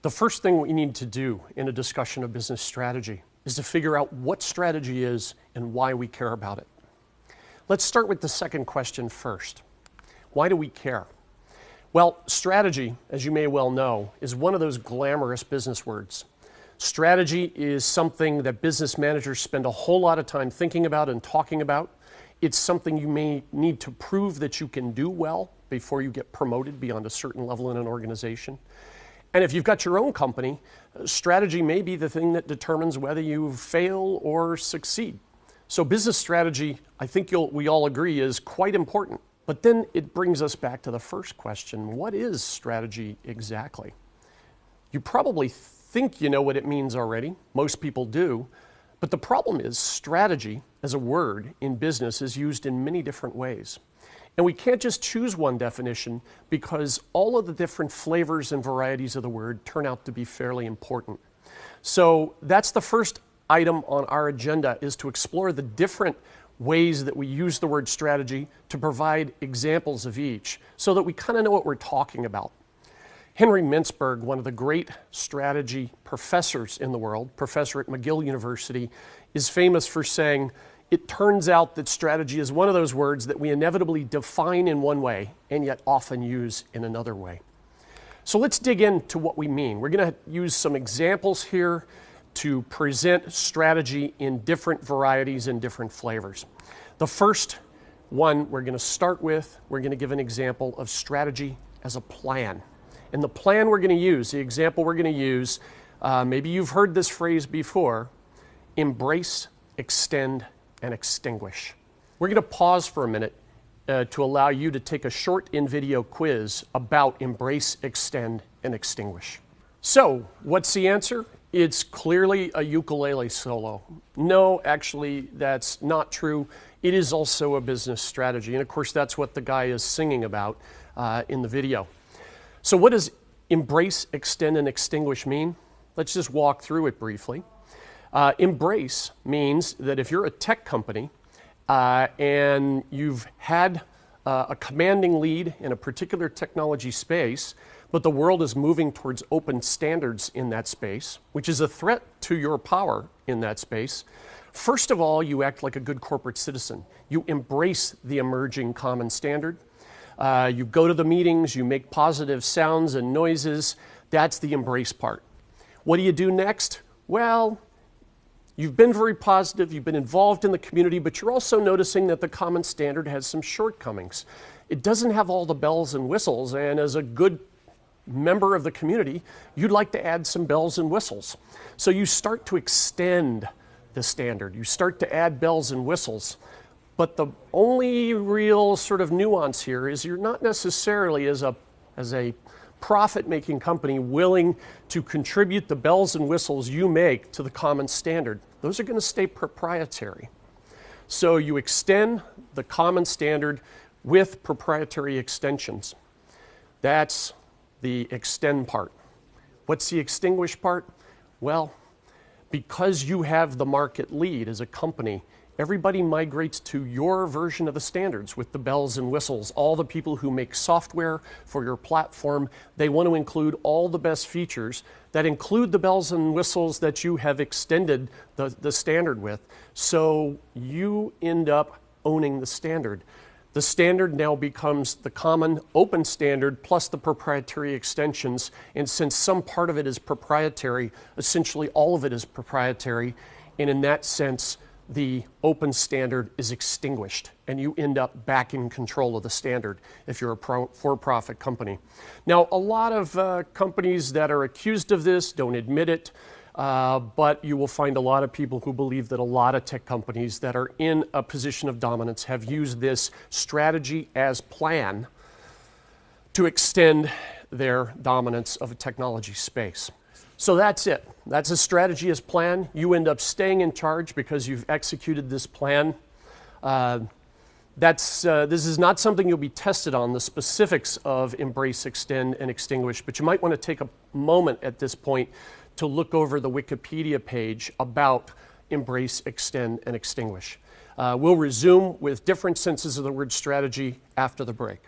The first thing we need to do in a discussion of business strategy is to figure out what strategy is and why we care about it. Let's start with the second question first. Why do we care? Well, strategy, as you may well know, is one of those glamorous business words. Strategy is something that business managers spend a whole lot of time thinking about and talking about. It's something you may need to prove that you can do well before you get promoted beyond a certain level in an organization. And if you've got your own company, strategy may be the thing that determines whether you fail or succeed. So business strategy, I think we all agree, is quite important. But then it brings us back to the first question: what is strategy exactly? You probably think you know what it means already. Most people do. But the problem is strategy as a word in business is used in many different ways. And we can't just choose one definition because all of the different flavors and varieties of the word turn out to be fairly important. So that's the first item on our agenda, is to explore the different ways that we use the word strategy to provide examples of each so that we kind of know what we're talking about. Henry Mintzberg, one of the great strategy professors in the world, professor at McGill University, is famous for saying, it turns out that strategy is one of those words that we inevitably define in one way and yet often use in another way. So let's dig into what we mean. We're going to use some examples here to present strategy in different varieties and different flavors. The first one we're going to start with, we're going to give an example of strategy as a plan. And the plan we're going to use, the example we're going to use, maybe you've heard this phrase before: embrace, extend, and extinguish. We're going to pause for a minute to allow you to take a short in-video quiz about embrace, extend, and extinguish. So, what's the answer? It's clearly a ukulele solo. No, actually, that's not true. It is also a business strategy. And of course, that's what the guy is singing about in the video. So what does embrace, extend, and extinguish mean? Let's just walk through it briefly. Embrace means that if you're a tech company and you've had a commanding lead in a particular technology space, but the world is moving towards open standards in that space, which is a threat to your power in that space, first of all, you act like a good corporate citizen. You embrace the emerging common standard. You go to the meetings, you make positive sounds and noises. That's the embrace part. What do you do next? Well, you've been very positive, you've been involved in the community, but you're also noticing that the common standard has some shortcomings. It doesn't have all the bells and whistles, and as a good member of the community, you'd like to add some bells and whistles. So you start to extend the standard. You start to add bells and whistles. But the only real sort of nuance here is you're not necessarily, as a profit-making company, willing to contribute the bells and whistles you make to the common standard. Those are going to stay proprietary. So you extend the common standard with proprietary extensions. That's the extend part. What's the extinguish part? Well, because you have the market lead as a company, everybody migrates to your version of the standards with the bells and whistles. All the people who make software for your platform, they want to include all the best features that include the bells and whistles that you have extended the standard with. So you end up owning the standard. The standard now becomes the common open standard plus the proprietary extensions. And since some part of it is proprietary, essentially all of it is proprietary. And in that sense, the open standard is extinguished, and you end up back in control of the standard if you're a for-profit company. Now, a lot of companies that are accused of this don't admit it, but you will find a lot of people who believe that a lot of tech companies that are in a position of dominance have used this strategy as plan to extend their dominance of a technology space. So that's it. That's a strategy as plan. You end up staying in charge because you've executed this plan. This is not something you'll be tested on, the specifics of embrace, extend, and extinguish, but you might want to take a moment at this point to look over the Wikipedia page about embrace, extend, and extinguish. We'll resume with different senses of the word strategy after the break.